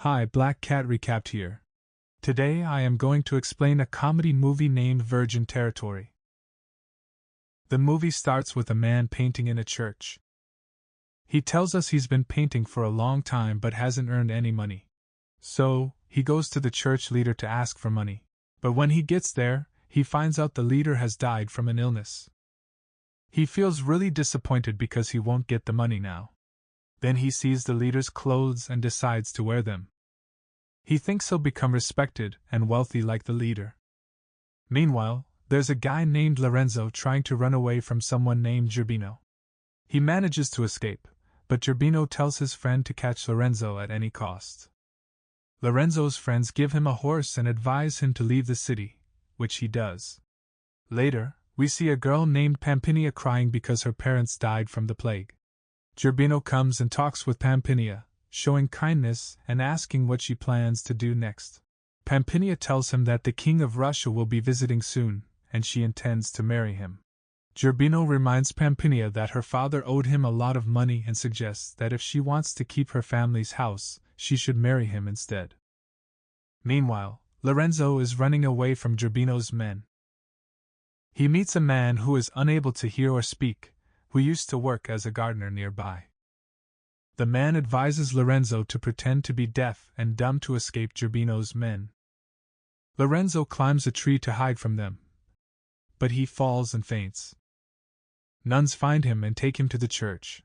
Hi, Black Cat Recapped here. Today I am going to explain a comedy movie named Virgin Territory. The movie starts with a man painting in a church. He tells us he's been painting for a long time but hasn't earned any money. So, he goes to the church leader to ask for money. But when he gets there, he finds out the leader has died from an illness. He feels really disappointed because he won't get the money now. Then he sees the leader's clothes and decides to wear them. He thinks he'll become respected and wealthy like the leader. Meanwhile, there's a guy named Lorenzo trying to run away from someone named Gerbino. He manages to escape, but Gerbino tells his friend to catch Lorenzo at any cost. Lorenzo's friends give him a horse and advise him to leave the city, which he does. Later, we see a girl named Pampinia crying because her parents died from the plague. Gerbino comes and talks with Pampinia, showing kindness and asking what she plans to do next. Pampinia tells him that the King of Russia will be visiting soon, and she intends to marry him. Gerbino reminds Pampinia that her father owed him a lot of money and suggests that if she wants to keep her family's house, she should marry him instead. Meanwhile, Lorenzo is running away from Gerbino's men. He meets a man who is unable to hear or speak, who used to work as a gardener nearby. The man advises Lorenzo to pretend to be deaf and dumb to escape Gerbino's men. Lorenzo climbs a tree to hide from them, but he falls and faints. Nuns find him and take him to the church,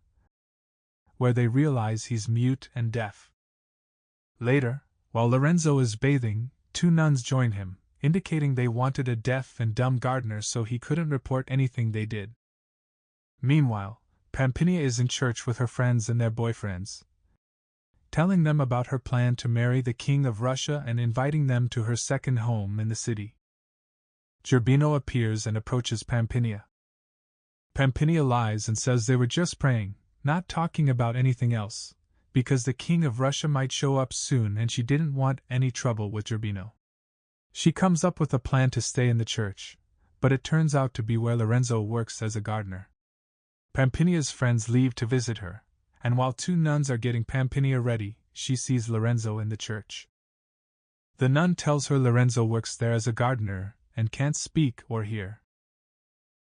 where they realize he's mute and deaf. Later, while Lorenzo is bathing, two nuns join him, indicating they wanted a deaf and dumb gardener so he couldn't report anything they did. Meanwhile, Pampinia is in church with her friends and their boyfriends, telling them about her plan to marry the King of Russia and inviting them to her second home in the city. Gerbino appears and approaches Pampinia. Pampinia lies and says they were just praying, not talking about anything else, because the King of Russia might show up soon and she didn't want any trouble with Gerbino. She comes up with a plan to stay in the church, but it turns out to be where Lorenzo works as a gardener. Pampinia's friends leave to visit her, and while two nuns are getting Pampinia ready, she sees Lorenzo in the church. The nun tells her Lorenzo works there as a gardener and can't speak or hear.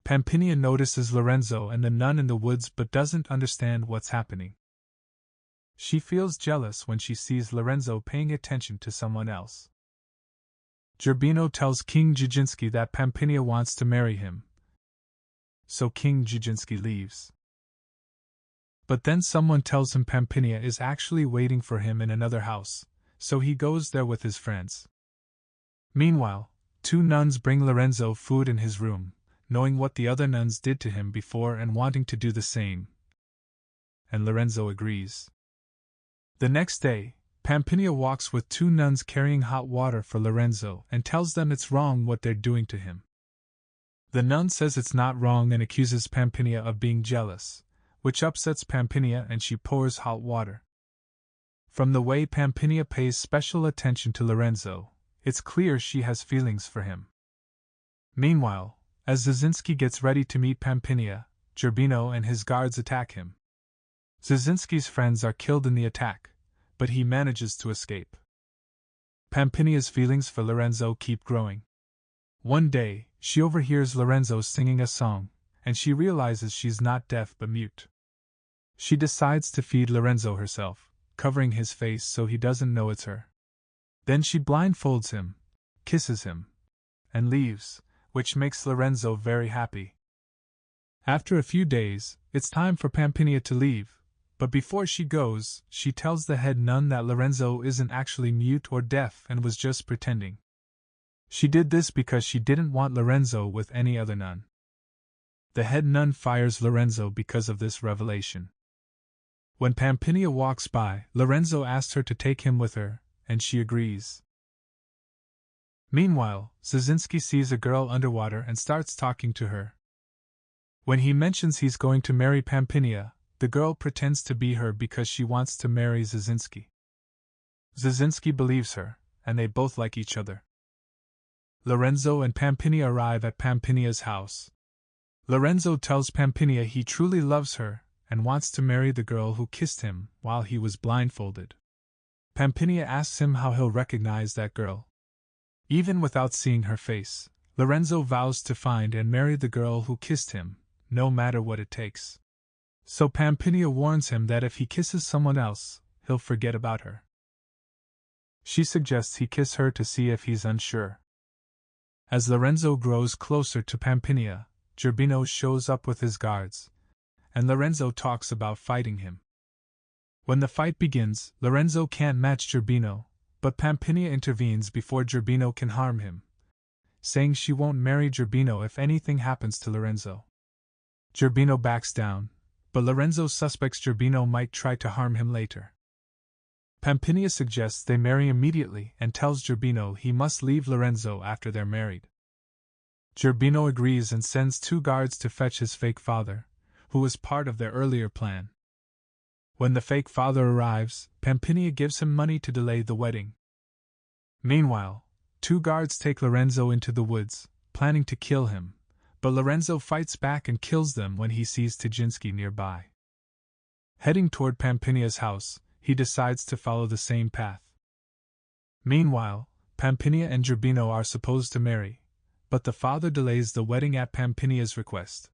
Pampinia notices Lorenzo and the nun in the woods but doesn't understand what's happening. She feels jealous when she sees Lorenzo paying attention to someone else. Gerbino tells King Dziudziński that Pampinia wants to marry him, so King Dziudziński leaves. But then someone tells him Pampinia is actually waiting for him in another house, so he goes there with his friends. Meanwhile, two nuns bring Lorenzo food in his room, knowing what the other nuns did to him before and wanting to do the same. And Lorenzo agrees. The next day, Pampinia walks with two nuns carrying hot water for Lorenzo and tells them it's wrong what they're doing to him. The nun says it's not wrong and accuses Pampinia of being jealous, which upsets Pampinia and she pours hot water. From the way Pampinia pays special attention to Lorenzo, it's clear she has feelings for him. Meanwhile, as Dziudziński gets ready to meet Pampinia, Gerbino and his guards attack him. Dziudziński's friends are killed in the attack, but he manages to escape. Pampinia's feelings for Lorenzo keep growing. One day, she overhears Lorenzo singing a song, and she realizes she's not deaf but mute. She decides to feed Lorenzo herself, covering his face so he doesn't know it's her. Then she blindfolds him, kisses him, and leaves, which makes Lorenzo very happy. After a few days, it's time for Pampinia to leave, but before she goes, she tells the head nun that Lorenzo isn't actually mute or deaf and was just pretending. She did this because she didn't want Lorenzo with any other nun. The head nun fires Lorenzo because of this revelation. When Pampinia walks by, Lorenzo asks her to take him with her, and she agrees. Meanwhile, Dziudziński sees a girl underwater and starts talking to her. When he mentions he's going to marry Pampinia, the girl pretends to be her because she wants to marry Dziudziński. Dziudziński believes her, and they both like each other. Lorenzo and Pampinia arrive at Pampinia's house. Lorenzo tells Pampinia he truly loves her and wants to marry the girl who kissed him while he was blindfolded. Pampinia asks him how he'll recognize that girl. Even without seeing her face, Lorenzo vows to find and marry the girl who kissed him, no matter what it takes. So Pampinia warns him that if he kisses someone else, he'll forget about her. She suggests he kiss her to see if he's unsure. As Lorenzo grows closer to Pampinia, Gerbino shows up with his guards, and Lorenzo talks about fighting him. When the fight begins, Lorenzo can't match Gerbino, but Pampinia intervenes before Gerbino can harm him, saying she won't marry Gerbino if anything happens to Lorenzo. Gerbino backs down, but Lorenzo suspects Gerbino might try to harm him later. Pampinia suggests they marry immediately and tells Gerbino he must leave Lorenzo after they're married. Gerbino agrees and sends 2 guards to fetch his fake father, who was part of their earlier plan. When the fake father arrives, Pampinia gives him money to delay the wedding. Meanwhile, 2 guards take Lorenzo into the woods, planning to kill him, but Lorenzo fights back and kills them when he sees Tjinsky nearby. Heading toward Pampinia's house, he decides to follow the same path. Meanwhile, Pampinia and Gerbino are supposed to marry, but the father delays the wedding at Pampinia's request.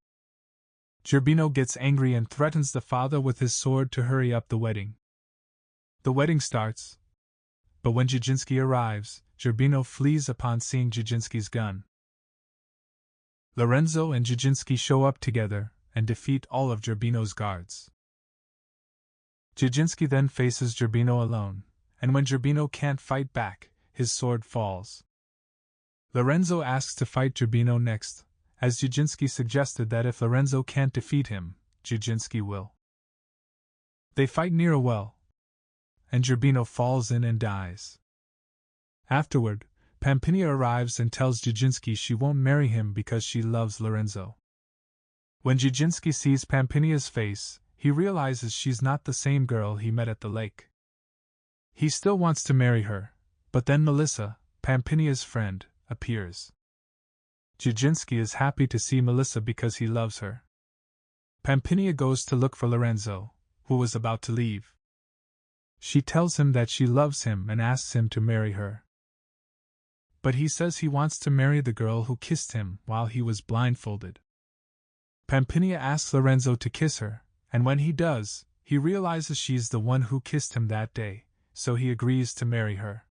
Gerbino gets angry and threatens the father with his sword to hurry up the wedding. The wedding starts, but when Tjinsky arrives, Gerbino flees upon seeing Tjinsky's gun. Lorenzo and Tjinsky show up together and defeat all of Gerbino's guards. Tjinsky then faces Gerbino alone, and when Gerbino can't fight back, his sword falls. Lorenzo asks to fight Gerbino next, as Tjinsky suggested that if Lorenzo can't defeat him, Tjinsky will. They fight near a well, and Gerbino falls in and dies. Afterward, Pampinia arrives and tells Tjinsky she won't marry him because she loves Lorenzo. When Tjinsky sees Pampinia's face, he realizes she's not the same girl he met at the lake. He still wants to marry her, but then Melissa, Pampinia's friend, appears. Tjinsky is happy to see Melissa because he loves her. Pampinia goes to look for Lorenzo, who was about to leave. She tells him that she loves him and asks him to marry her. But he says he wants to marry the girl who kissed him while he was blindfolded. Pampinia asks Lorenzo to kiss her, and when he does, he realizes she's the one who kissed him that day, so he agrees to marry her.